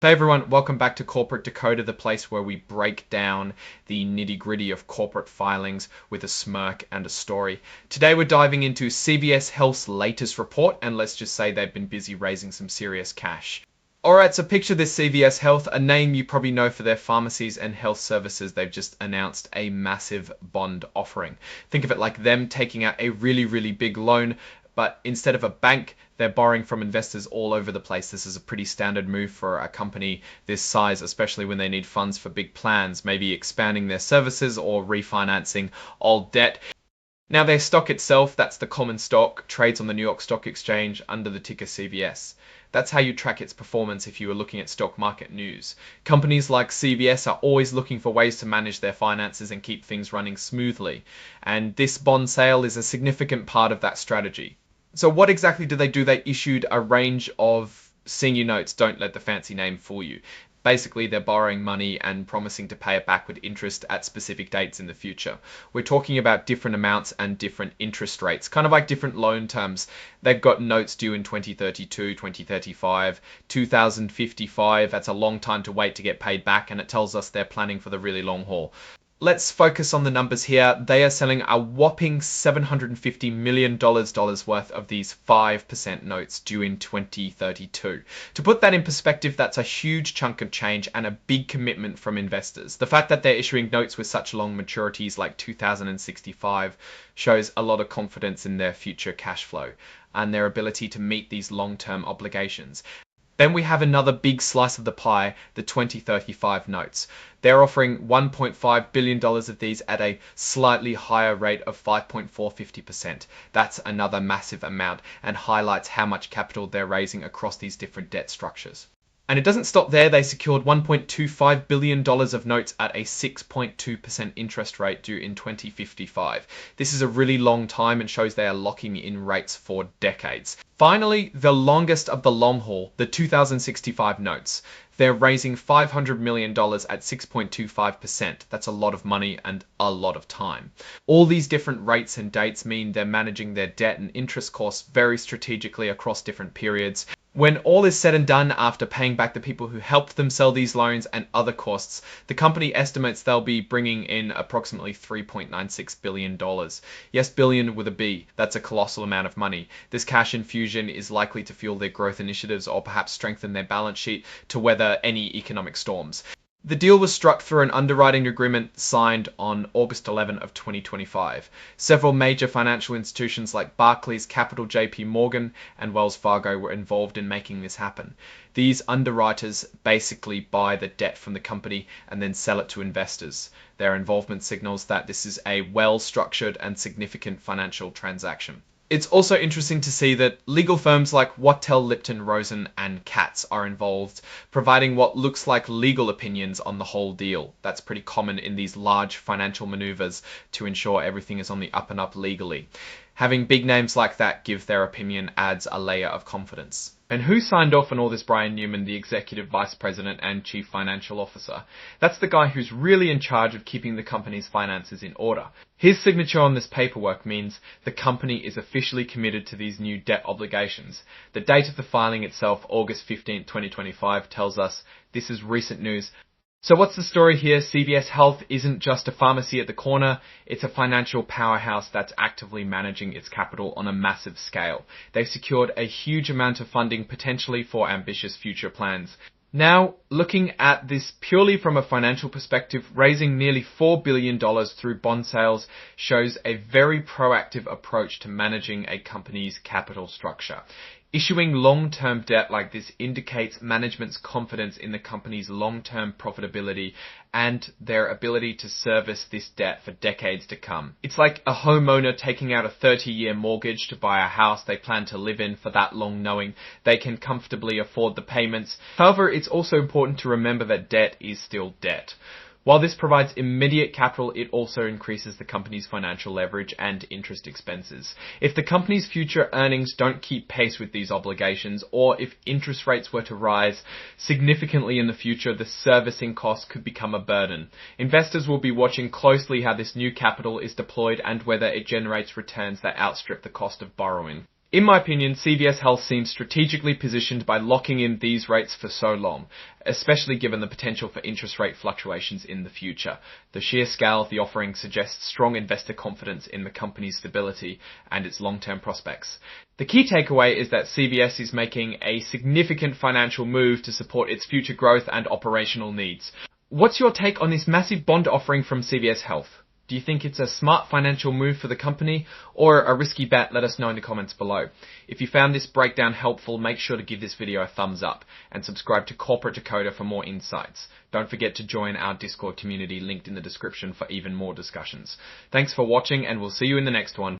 Hey everyone, welcome back to Corporate Dakota, the place where we break down the nitty-gritty of corporate filings with a smirk and a story. Today we're diving into CVS Health's latest report, and let's just say they've been busy raising some serious cash. Alright, so picture this CVS Health, a name you probably know for their pharmacies and health services. They've just announced a massive bond offering. Think of it like them taking out a really big loan, but instead of a bank, they're borrowing from investors all over the place. This is a pretty standard move for a company this size, especially when they need funds for big plans, maybe expanding their services or refinancing old debt. Now, their stock itself, that's the common stock, trades on the New York Stock Exchange under the ticker CVS. That's how you track its performance if you were looking at stock market news. Companies like CVS are always looking for ways to manage their finances and keep things running smoothly. And this bond sale is a significant part of that strategy. So what exactly do? They issued a range of senior notes. Don't let the fancy name fool you. Basically, they're borrowing money and promising to pay it back with interest at specific dates in the future. We're talking about different amounts and different interest rates, kind of like different loan terms. They've got notes due in 2032, 2035, 2055. That's a long time to wait to get paid back, and it tells us they're planning for the really long haul. Let's focus on the numbers here. They are selling a whopping $750 million worth of these 5% notes due in 2032. To put that in perspective, that's a huge chunk of change and a big commitment from investors. The fact that they're issuing notes with such long maturities like 2065 shows a lot of confidence in their future cash flow and their ability to meet these long-term obligations. Then we have another big slice of the pie, the 2035 notes. They're offering $1.5 billion of these at a slightly higher rate of 5.450%. That's another massive amount and highlights how much capital they're raising across these different debt structures. And it doesn't stop there. They secured $1.25 billion of notes at a 6.2% interest rate due in 2055. This is a really long time and shows they are locking in rates for decades. Finally, the longest of the long haul, the 2065 notes. They're raising $500 million at 6.25%. That's a lot of money and a lot of time. All these different rates and dates mean they're managing their debt and interest costs very strategically across different periods. When all is said and done, after paying back the people who helped them sell these loans and other costs, the company estimates they'll be bringing in approximately $3.96 billion. Yes, billion with a B. That's a colossal amount of money. This cash infusion is likely to fuel their growth initiatives or perhaps strengthen their balance sheet to weather any economic storms. The deal was struck through an underwriting agreement signed on August 11 of 2025. Several major financial institutions like Barclays, Capital, JP Morgan, and Wells Fargo were involved in making this happen. These underwriters basically buy the debt from the company and then sell it to investors. Their involvement signals that this is a well-structured and significant financial transaction. It's also interesting to see that legal firms like Wachtell, Lipton, Rosen, and Katz are involved, providing what looks like legal opinions on the whole deal. That's pretty common in these large financial maneuvers to ensure everything is on the up and up legally. Having big names like that give their opinion adds a layer of confidence. And who signed off on all this? Brian Newman, the Executive Vice President and Chief Financial Officer. That's the guy who's really in charge of keeping the company's finances in order. His signature on this paperwork means the company is officially committed to these new debt obligations. The date of the filing itself, August 15, 2025, tells us this is recent news. So what's the story here? CVS Health isn't just a pharmacy at the corner, it's a financial powerhouse that's actively managing its capital on a massive scale. They've secured a huge amount of funding potentially for ambitious future plans. Now, looking at this purely from a financial perspective, raising nearly $4 billion through bond sales shows a very proactive approach to managing a company's capital structure. Issuing long-term debt like this indicates management's confidence in the company's long-term profitability and their ability to service this debt for decades to come. It's like a homeowner taking out a 30-year mortgage to buy a house they plan to live in for that long, knowing they can comfortably afford the payments. However, it's also important to remember that debt is still debt. While this provides immediate capital, it also increases the company's financial leverage and interest expenses. If the company's future earnings don't keep pace with these obligations, or if interest rates were to rise significantly in the future, the servicing costs could become a burden. Investors will be watching closely how this new capital is deployed and whether it generates returns that outstrip the cost of borrowing. In my opinion, CVS Health seems strategically positioned by locking in these rates for so long, especially given the potential for interest rate fluctuations in the future. The sheer scale of the offering suggests strong investor confidence in the company's stability and its long-term prospects. The key takeaway is that CVS is making a significant financial move to support its future growth and operational needs. What's your take on this massive bond offering from CVS Health? Do you think it's a smart financial move for the company or a risky bet? Let us know in the comments below. If you found this breakdown helpful, make sure to give this video a thumbs up and subscribe to Corporate Decoder for more insights. Don't forget to join our Discord community linked in the description for even more discussions. Thanks for watching and we'll see you in the next one.